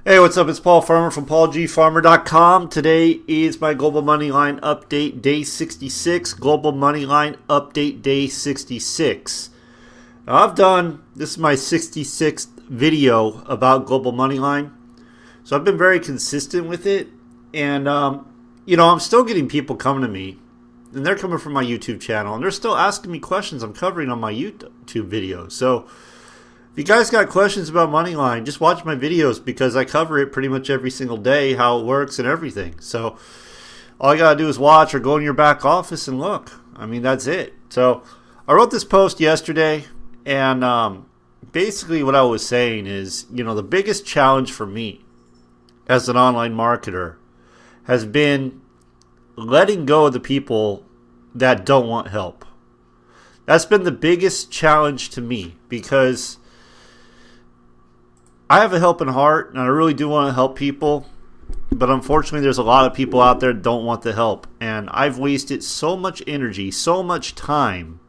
Hey, what's up? It's Paul Farmer from PaulGFarmer.com. Today is my Global Moneyline Update Day 66. Global Moneyline Update Day 66. Now, this is my 66th video about Global Moneyline. So I've been very consistent with it. And, I'm still getting people coming to me. And they're coming from my YouTube channel. And they're still asking me questions I'm covering on my YouTube videos. So if you guys got questions about Moneyline, just watch my videos because I cover it pretty much every single day, how it works and everything. So all you got to do is watch or go in your back office and look. I mean, that's it. So I wrote this post yesterday, and basically what I was saying is, the biggest challenge for me as an online marketer has been letting go of the people that don't want help. That's been the biggest challenge to me because I have a helping heart, and I really do want to help people. But unfortunately, there's a lot of people out there that don't want the help. And I've wasted so much energy, so much time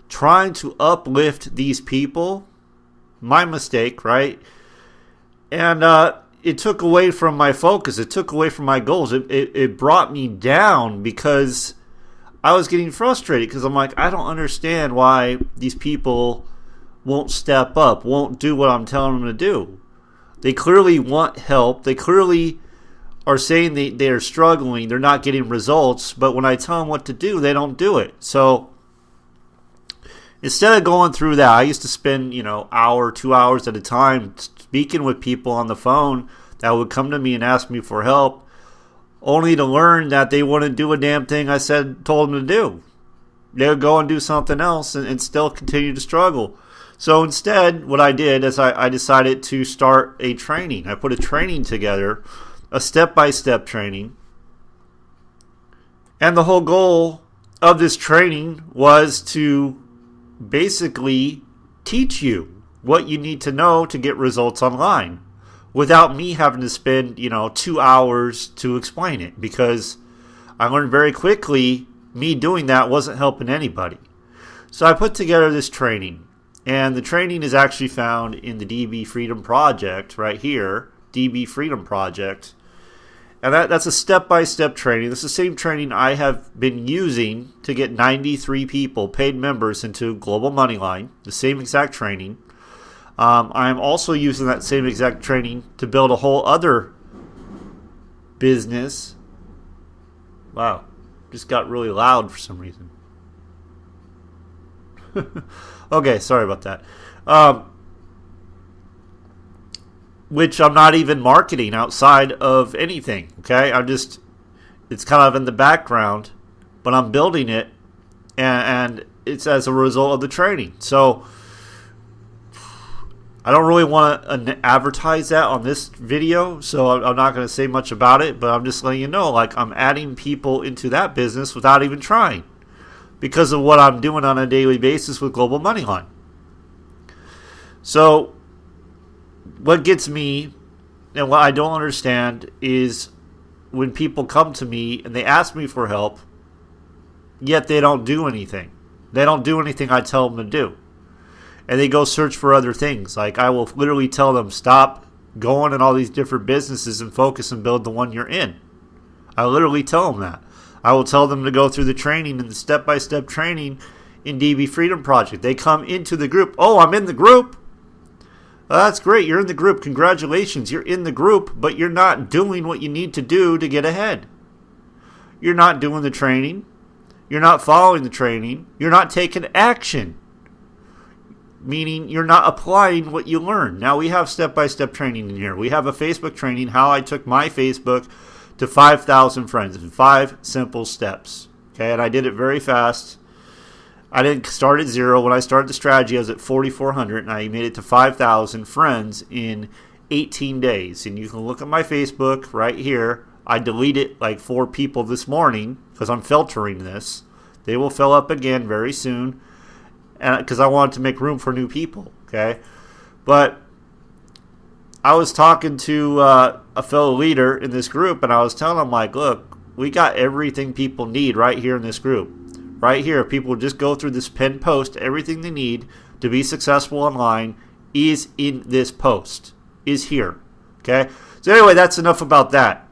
trying to uplift these people. My mistake, right? And it took away from my focus. It took away from my goals. It brought me down because I was getting frustrated because I'm like, I don't understand why these people won't step up, won't do what I'm telling them to do. They clearly want help. They clearly are saying they're struggling. They're not getting results. But when I tell them what to do, they don't do it. So instead of going through that, I used to spend, hour, 2 hours at a time speaking with people on the phone that would come to me and ask me for help, only to learn that they wouldn't do a damn thing I told them to do. They would go and do something else and still continue to struggle. So instead, what I did is I decided to start a training. I put a training together, a step-by-step training. And the whole goal of this training was to basically teach you what you need to know to get results online without me having to spend, 2 hours to explain it. Because I learned very quickly me doing that wasn't helping anybody. So I put together this training. And the training is actually found in the DB Freedom Project right here, DB Freedom Project. And that's a step-by-step training. This is the same training I have been using to get 93 people, paid members, into Global Moneyline, the same exact training. I'm also using that same exact training to build a whole other business. Wow, just got really loud for some reason. Okay, sorry about that. Which I'm not even marketing outside of anything. Okay, it's kind of in the background, but I'm building it, and it's as a result of the training. So I don't really want to advertise that on this video, so I'm not going to say much about it. But I'm just letting you know, I'm adding people into that business without even trying, because of what I'm doing on a daily basis with Global Moneyline. So what gets me and what I don't understand is when people come to me and they ask me for help, yet they don't do anything. They don't do anything I tell them to do. And they go search for other things. I will literally tell them, stop going in all these different businesses and focus and build the one you're in. I literally tell them that. I will tell them to go through the training and the step-by-step training in DB Freedom Project. They come into the group. Oh, I'm in the group. Well, that's great. You're in the group. Congratulations. You're in the group, but you're not doing what you need to do to get ahead. You're not doing the training. You're not following the training. You're not taking action, meaning you're not applying what you learn. Now, we have step-by-step training in here. We have a Facebook training, how I took my Facebook to 5,000 friends in 5 simple steps. Okay, and I did it very fast. I didn't start at 0. When I started the strategy, I was at 4,400, and I made it to 5,000 friends in 18 days. And you can look at my Facebook right here. I deleted 4 people this morning because I'm filtering this. They will fill up again very soon, because I wanted to make room for new people. Okay, but I was talking to a fellow leader in this group, and I was telling him, look, we got everything people need right here in this group. Right here, people just go through this pinned post. Everything they need to be successful online is in this post, is here. Okay? So anyway, that's enough about that.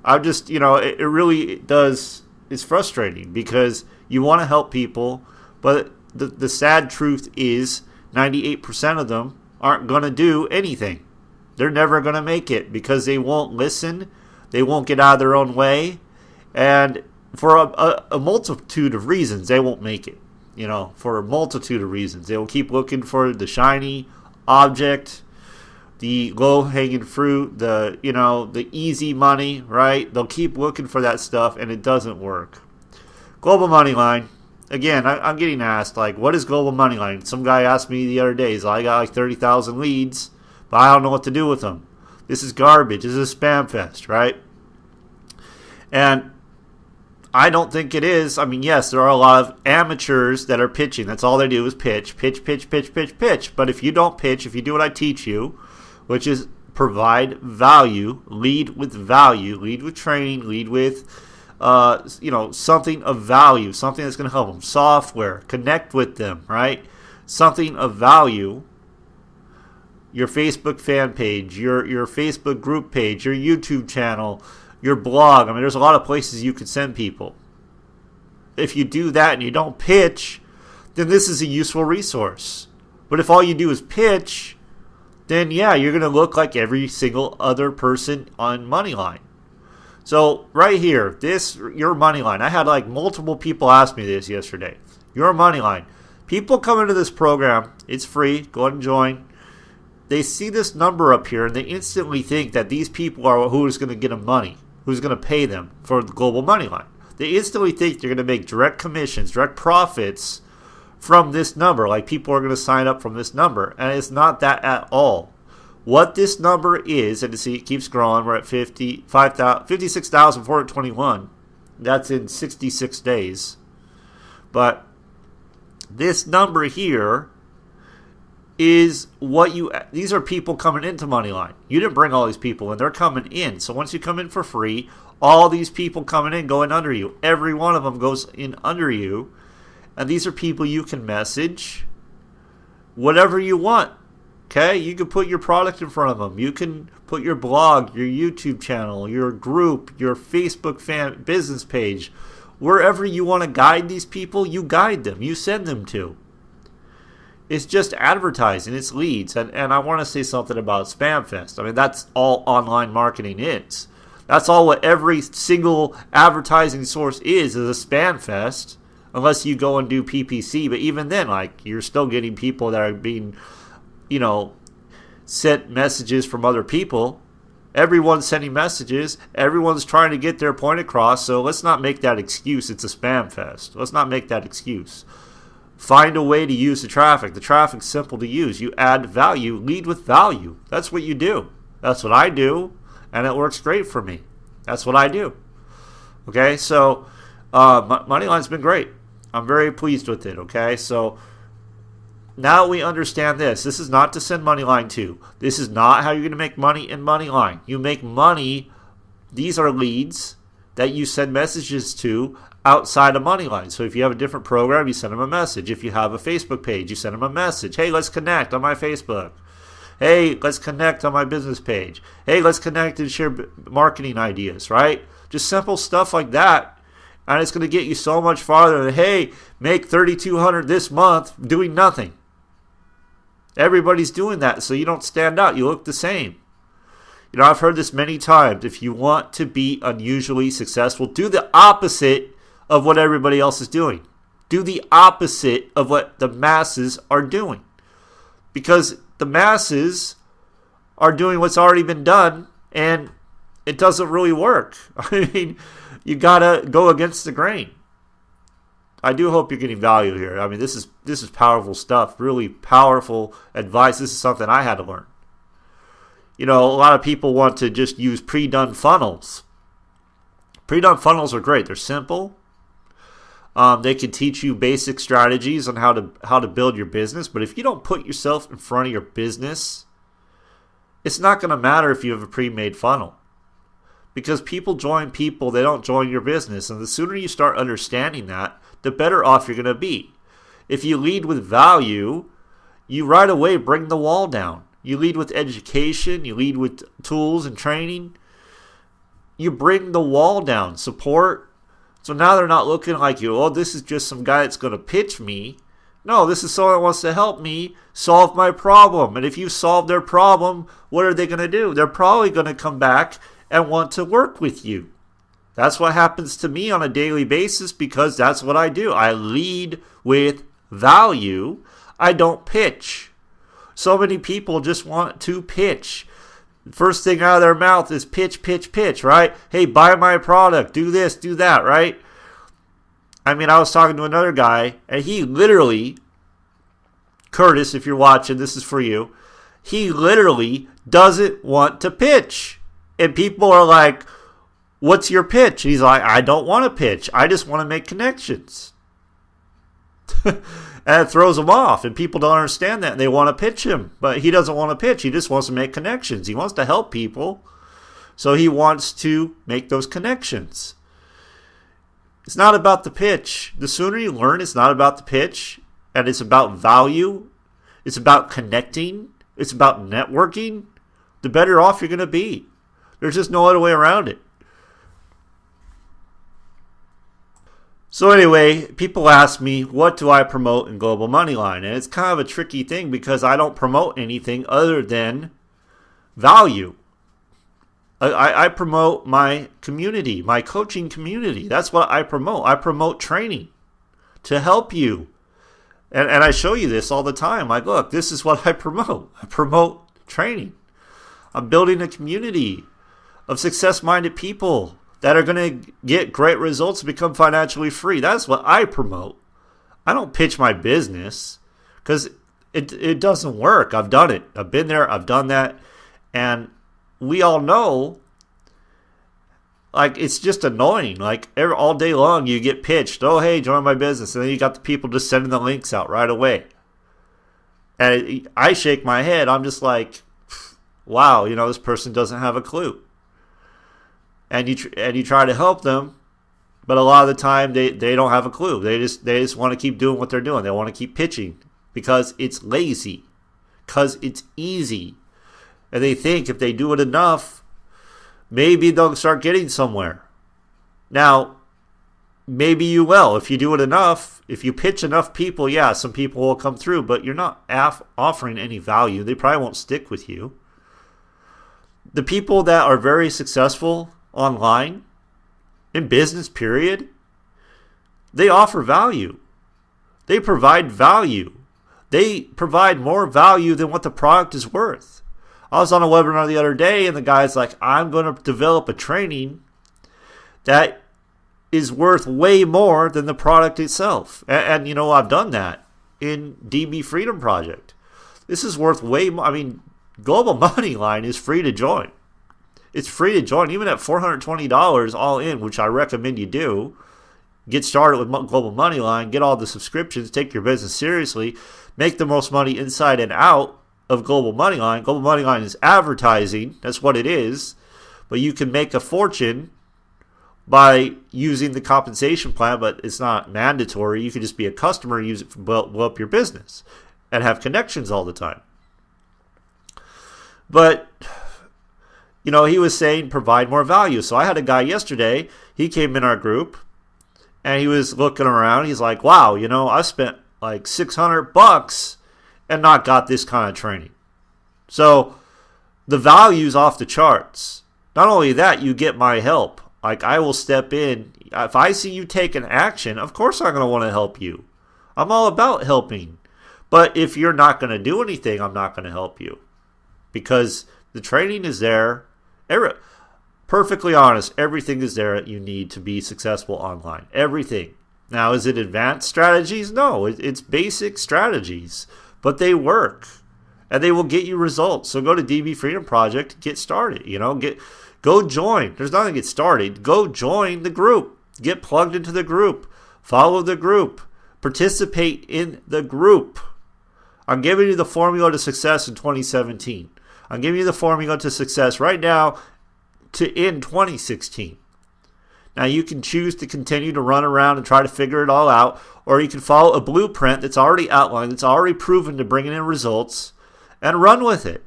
I'm just, it really does, it's frustrating because you want to help people, but the sad truth is 98% of them aren't going to do anything. They're never going to make it because they won't listen. They won't get out of their own way. And for a multitude of reasons, they won't make it. For a multitude of reasons. They will keep looking for the shiny object, the low-hanging fruit, the easy money, right? They'll keep looking for that stuff, and it doesn't work. Global Moneyline. Again, I'm getting asked, what is Global Moneyline? Some guy asked me the other day, I got 30,000 leads, but I don't know what to do with them. This is garbage. This is a spam fest, right? And I don't think it is. Yes, there are a lot of amateurs that are pitching. That's all they do is pitch. But if you don't pitch, if you do what I teach you, which is provide value, lead with training, lead with something of value, something that's going to help them, software, connect with them, right? Something of value. Your Facebook fan page, your Facebook group page, your YouTube channel, your blog. There's a lot of places you could send people. If you do that and you don't pitch, then this is a useful resource. But if all you do is pitch, then you're going to look like every single other person on Moneyline. So right here, your Moneyline. I had multiple people ask me this yesterday. Your Moneyline. People come into this program. It's free. Go ahead and join. They see this number up here, and they instantly think that these people are who is going to get them money, who's going to pay them for the Global Moneyline. They instantly think they're going to make direct commissions, direct profits from this number, like people are going to sign up from this number, and it's not that at all. What this number is, and see, it keeps growing. We're at 56,421. That's in 66 days. But this number here is these are people coming into Moneyline. You didn't bring all these people in. They're coming in. So once you come in for free, all these people coming in go in under you. Every one of them goes in under you. And these are people you can message whatever you want. Okay? You can put your product in front of them. You can put your blog, your YouTube channel, your group, your Facebook fan business page. Wherever you want to guide these people, you guide them. You send them to. It's just advertising. It's leads. And I want to say something about SpamFest. That's all online marketing is. That's all what every single advertising source is a spam fest. Unless you go and do PPC. But even then, you're still getting people that are being, sent messages from other people. Everyone's sending messages. Everyone's trying to get their point across. So let's not make that excuse. It's a spam fest. Let's not make that excuse. Find a way to use the traffic. The traffic's simple to use. You add value, lead with value. That's what you do. That's what I do, and it works great for me. That's what I do. Okay, so Moneyline's been great. I'm very pleased with it, okay? So now we understand this. This is not to send Moneyline to. This is not how you're going to make money in Moneyline. You make money. These are leads that you send messages to outside of Moneyline. So if you have a different program, you send them a message. If you have a Facebook page, you send them a message. Hey, let's connect on my Facebook. Hey, let's connect on my business page. Hey, let's connect and share marketing ideas, right? Just simple stuff like that. And it's going to get you so much farther than, hey, make $3,200 this month doing nothing. Everybody's doing that, so you don't stand out. You look the same. I've heard this many times. If you want to be unusually successful, do the opposite of what everybody else is doing. Do the opposite of what the masses are doing. Because the masses are doing what's already been done, and it doesn't really work. You got to go against the grain. I do hope you're getting value here. This is powerful stuff, really powerful advice. This is something I had to learn. A lot of people want to just use pre-done funnels. Pre-done funnels are great. They're simple. They can teach you basic strategies on how to build your business. But if you don't put yourself in front of your business, it's not going to matter if you have a pre-made funnel. Because people join people, they don't join your business. And the sooner you start understanding that, the better off you're going to be. If you lead with value, you right away bring the wall down. You lead with education. You lead with tools and training. You bring the wall down, support. So now they're not looking like you, oh, this is just some guy that's going to pitch me. No, this is someone that wants to help me solve my problem. And if you solve their problem, what are they going to do? They're probably going to come back and want to work with you. That's what happens to me on a daily basis because that's what I do. I lead with value. I don't pitch. So many people just want to pitch. First thing out of their mouth is pitch, pitch, pitch, right? Hey, buy my product, do this, do that, right? I mean, I was talking to another guy, and he literally, Curtis, if you're watching, this is for you, he literally doesn't want to pitch. And people are like, what's your pitch? He's like, I don't want to pitch. I just want to make connections. And it throws him off, and people don't understand that, and they want to pitch him. But he doesn't want to pitch. He just wants to make connections. He wants to help people, so he wants to make those connections. It's not about the pitch. The sooner you learn it's not about the pitch, and it's about value, it's about connecting, it's about networking, the better off you're going to be. There's just no other way around it. So anyway, people ask me, what do I promote in Global Moneyline? And it's kind of a tricky thing because I don't promote anything other than value. I promote my community, my coaching community. That's what I promote. I promote training to help you. And I show you this all the time. Like, look, this is what I promote. I promote training. I'm building a community of success-minded people that are going to get great results and become financially free. That's what I promote. I don't pitch my business because it doesn't work. I've done it. I've been there. I've done that. And we all know, like, it's just annoying. Like, all day long you get pitched, oh, hey, join my business. And then you got the people just sending the links out right away. And I shake my head. I'm just like, wow, this person doesn't have a clue. And you try to help them, but a lot of the time they don't have a clue. They just want to keep doing what they're doing. They want to keep pitching because it's lazy, because it's easy. And they think if they do it enough, maybe they'll start getting somewhere. Now, maybe you will. If you do it enough, if you pitch enough people, yeah, some people will come through, but you're not offering any value. They probably won't stick with you. The people that are very successful online, in business, period, they offer value. They provide value. They provide more value than what the product is worth. I was on a webinar the other day, and the guy's like, I'm going to develop a training that is worth way more than the product itself. And I've done that in DB Freedom Project. This is worth way more. I mean, Global Moneyline is free to join. It's free to join, even at $420 all in, which I recommend you do. Get started with Global Moneyline, get all the subscriptions, take your business seriously, make the most money inside and out of Global Moneyline. Global Moneyline is advertising. That's what it is. But you can make a fortune by using the compensation plan, but it's not mandatory. You can just be a customer and use it to blow up your business and have connections all the time. But he was saying provide more value. So I had a guy yesterday, he came in our group and he was looking around. He's like, wow, I spent like $600 and not got this kind of training. So the value's off the charts. Not only that, you get my help. Like, I will step in. If I see you taking action, of course I'm going to want to help you. I'm all about helping. But if you're not going to do anything, I'm not going to help you. Because the training is there. Perfectly honest, everything is there that you need to be successful online. Everything. Now, is it advanced strategies? No, it's basic strategies. But they work. And they will get you results. So go to DB Freedom Project, get started. Go join. There's nothing to get started. Go join the group. Get plugged into the group. Follow the group. Participate in the group. I'm giving you the formula to success in 2017. I'm giving you the formula to success right now in 2016. Now, you can choose to continue to run around and try to figure it all out, or you can follow a blueprint that's already outlined, that's already proven to bring in results, and run with it.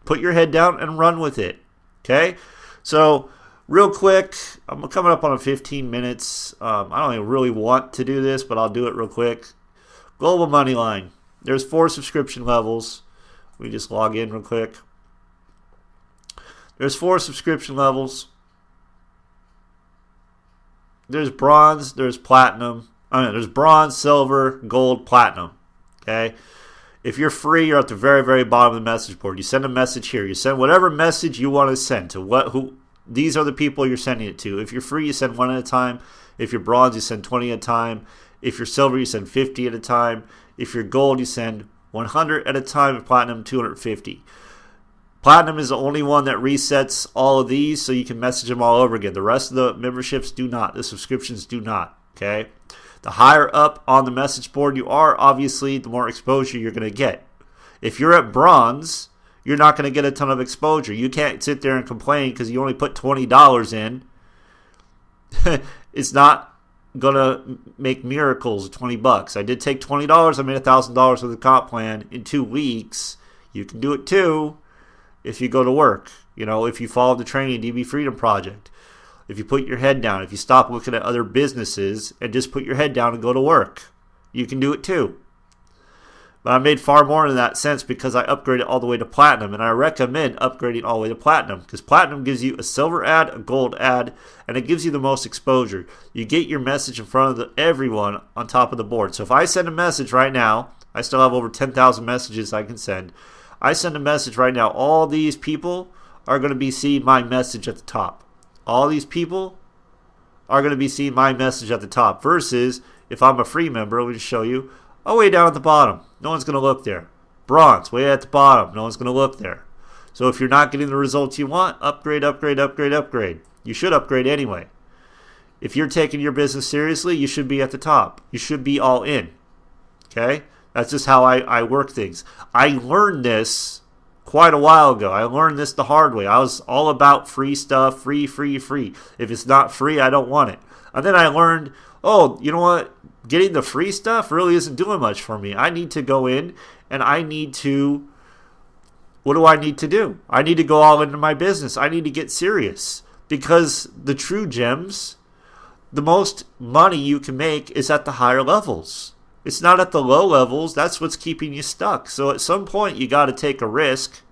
put your head down and run with it. Okay? So, real quick, I'm coming up on 15 minutes. I don't even really want to do this, but I'll do it real quick. Global Moneyline. There's 4 subscription levels. We just log in real quick. There's 4 subscription levels. There's bronze, there's platinum. There's bronze, silver, gold, platinum. Okay? If you're free, you're at the very, very bottom of the message board. You send a message here. You send whatever message you want to send to these are the people you're sending it to. If you're free, you send 1 at a time. If you're bronze, you send 20 at a time. If you're silver, you send 50 at a time. If you're gold, you send 100 at a time. And platinum, 250. Platinum is the only one that resets all of these, so you can message them all over again. The rest of the memberships do not. The subscriptions do not. Okay? The higher up on the message board you are, obviously, the more exposure you're going to get. If you're at bronze, you're not going to get a ton of exposure. You can't sit there and complain because you only put $20 in. It's not going to make miracles, $20. I did take $20. I made $1,000 with the comp plan in 2 weeks. You can do it too if you go to work. If you follow the training DB Freedom Project. If you put your head down, if you stop looking at other businesses and just put your head down and go to work, you can do it too. But I made far more in that sense because I upgraded all the way to platinum, and I recommend upgrading all the way to platinum because platinum gives you a silver ad, a gold ad, and it gives you the most exposure. You get your message in front of everyone on top of the board. So if I send a message right now, I still have over 10,000 messages I can send. I send a message right now, all these people are going to be seeing my message at the top. All these people are going to be seeing my message at the top versus if I'm a free member, let me just show you, way down at the bottom. No one's going to look there. Bronze, way at the bottom. No one's going to look there. So if you're not getting the results you want, upgrade, upgrade, upgrade, upgrade. You should upgrade anyway. If you're taking your business seriously, you should be at the top. You should be all in. Okay? That's just how I work things. I learned this quite a while ago. I learned this the hard way. I was all about free stuff, free, free, free. If it's not free, I don't want it. And then I learned, you know what? Getting the free stuff really isn't doing much for me. I need to go in and what do I need to do? I need to go all into my business. I need to get serious because the true gems, the most money you can make is at the higher levels. It's not at the low levels. That's what's keeping you stuck. So at some point, you got to take a risk.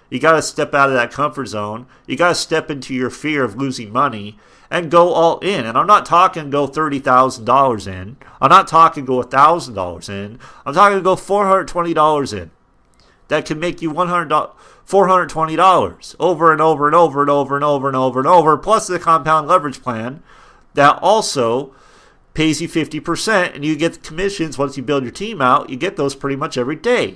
You got to step out of that comfort zone. You got to step into your fear of losing money and go all in. And I'm not talking go $30,000 in. I'm not talking go $1,000 in. I'm talking go $420 in. That can make you $420 over and over and over and over and over and over and over, plus the compound leverage plan that also pays you 50%, and you get the commissions once you build your team out. You get those pretty much every day.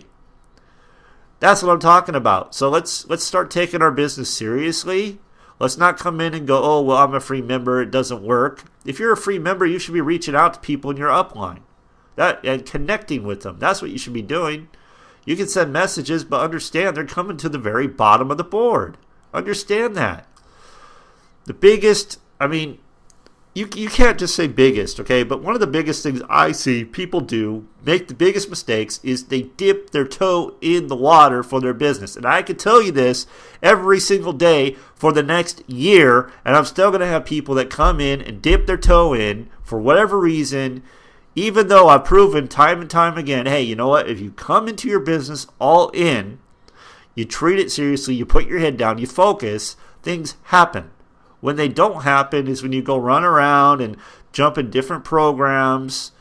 That's what I'm talking about. So let's start taking our business seriously. Let's not come in and go, I'm a free member, it doesn't work. If you're a free member, you should be reaching out to people in your upline and connecting with them. That's what you should be doing. You can send messages, but understand they're coming to the very bottom of the board. Understand that. The biggest, you can't just say biggest, okay? But one of the biggest things I see people do, make the biggest mistakes, is they dip their toe in the water for their business. And I can tell you this every single day for the next year, and I'm still going to have people that come in and dip their toe in for whatever reason, even though I've proven time and time again, hey, you know what? If you come into your business all in, you treat it seriously, you put your head down, you focus, things happen. When they don't happen is when you go run around and jump in different programs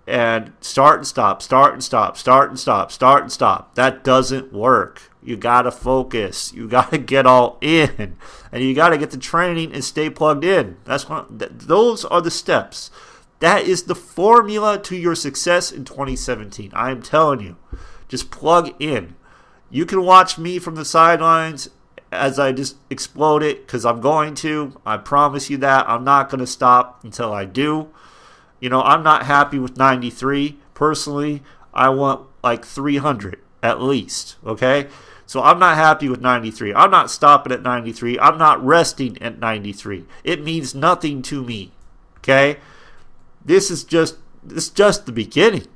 and start and stop, start and stop, start and stop, start and stop. That doesn't work. You got to focus. You got to get all in. And you got to get the training and stay plugged in. Those are the steps. That is the formula to your success in 2017. I am telling you. Just plug in. You can watch me from the sidelines as I just explode it, because I'm going to. I promise you that. I'm not going to stop until I do. I'm not happy with 93. Personally, I want like 300 at least, okay? So I'm not happy with 93. I'm not stopping at 93. I'm not resting at 93. It means nothing to me, okay? This is just the beginning.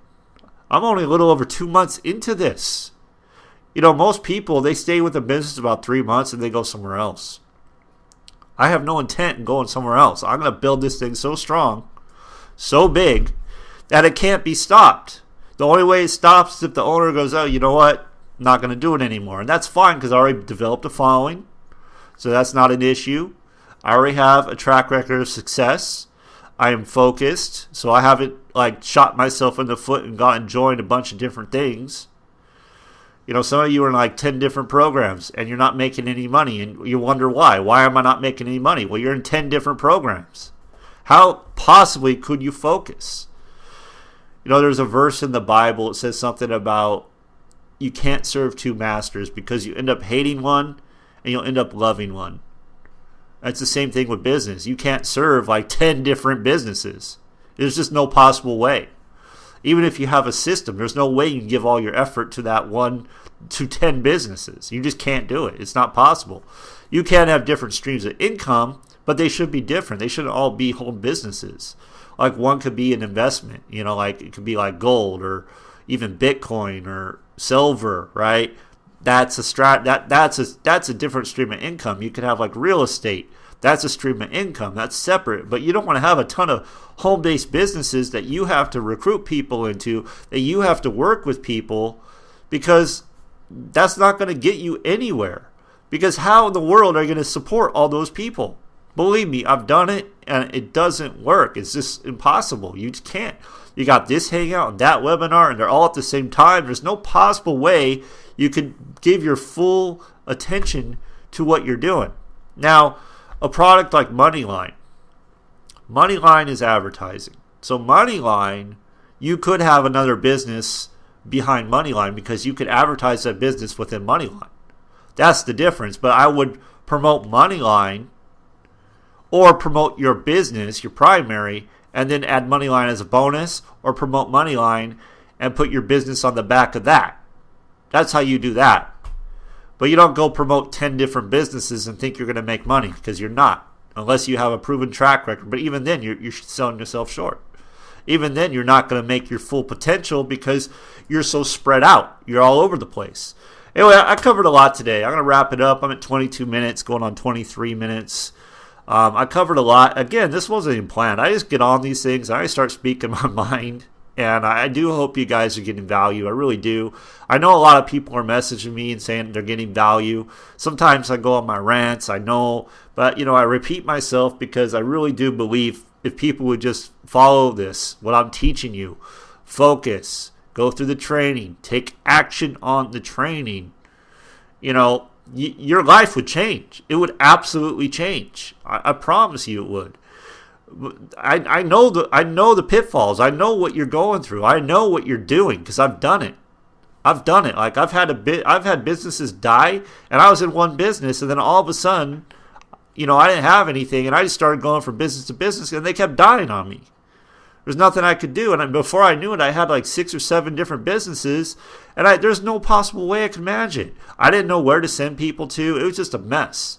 I'm only a little over 2 months into this. Most people, they stay with a business about 3 months and they go somewhere else. I have no intent in going somewhere else. I'm going to build this thing so strong, so big, that it can't be stopped. The only way it stops is if the owner goes, oh, you know what? I'm not going to do it anymore. And that's fine because I already developed a following. So that's not an issue. I already have a track record of success. I am focused. So I haven't shot myself in the foot and joined a bunch of different things. Some of you are in 10 different programs and you're not making any money and you wonder why. Why am I not making any money? Well, you're in 10 different programs. How possibly could you focus? There's a verse in the Bible that says something about you can't serve two masters because you end up hating one and you'll end up loving one. That's the same thing with business. You can't serve 10 different businesses. There's just no possible way. Even if you have a system, there's no way you can give all your effort to that 1 to 10 businesses. You just can't do it. It's not possible. You can have different streams of income, but they should be different. They shouldn't all be whole businesses. One could be an investment, it could be gold or even Bitcoin or silver, right? That's a different stream of income. You could have real estate. That's a stream of income. That's separate. But you don't want to have a ton of home-based businesses that you have to recruit people into, that you have to work with people, because that's not going to get you anywhere. Because how in the world are you going to support all those people? Believe me, I've done it, and it doesn't work. It's just impossible. You just can't. You got this hangout and that webinar, and they're all at the same time. There's no possible way you could give your full attention to what you're doing. Now, a product like Moneyline. Moneyline is advertising. So Moneyline, you could have another business behind Moneyline because you could advertise that business within Moneyline. That's the difference. But I would promote Moneyline or promote your business, your primary, and then add Moneyline as a bonus, or promote Moneyline and put your business on the back of that. That's how you do that. But you don't go promote 10 different businesses and think you're going to make money, because you're not, unless you have a proven track record. But even then, you're selling yourself short. Even then, you're not going to make your full potential because you're so spread out. You're all over the place. Anyway, I covered a lot today. I'm going to wrap it up. I'm at 22 minutes, going on 23 minutes. I covered a lot. Again, this wasn't even planned. I just get on these things. I start speaking my mind. And I do hope you guys are getting value. I really do. I know a lot of people are messaging me and saying they're getting value. Sometimes I go on my rants, I know. But, I repeat myself because I really do believe if people would just follow this, what I'm teaching you, focus, go through the training, take action on the training, your life would change. It would absolutely change. I promise you it would. I know the pitfalls. I know what you're going through. I know what you're doing because I've done it. I've had businesses die, and I was in one business, and then all of a sudden, I didn't have anything, and I just started going from business to business, and they kept dying on me. There's nothing I could do, and before I knew it, I had 6 or 7 different businesses, and there's no possible way I could manage it. I didn't know where to send people to. It was just a mess.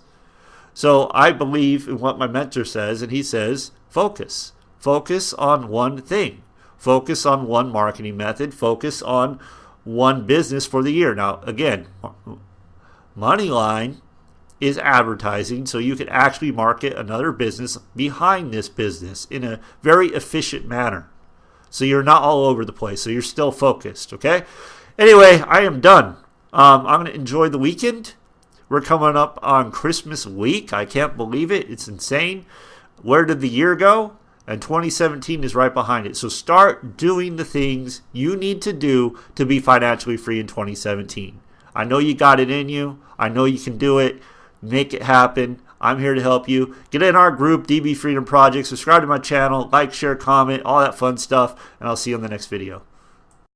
So I believe in what my mentor says, and he says, focus. Focus on one thing. Focus on one marketing method. Focus on one business for the year. Now, again, Moneyline is advertising, so you can actually market another business behind this business in a very efficient manner. So you're not all over the place. So you're still focused, okay? Anyway, I am done. I'm going to enjoy the weekend. We're coming up on Christmas week. I can't believe it. It's insane. Where did the year go? And 2017 is right behind it. So start doing the things you need to do to be financially free in 2017. I know you got it in you. I know you can do it. Make it happen. I'm here to help you. Get in our group, DB Freedom Project. Subscribe to my channel. Like, share, comment, all that fun stuff. And I'll see you in the next video.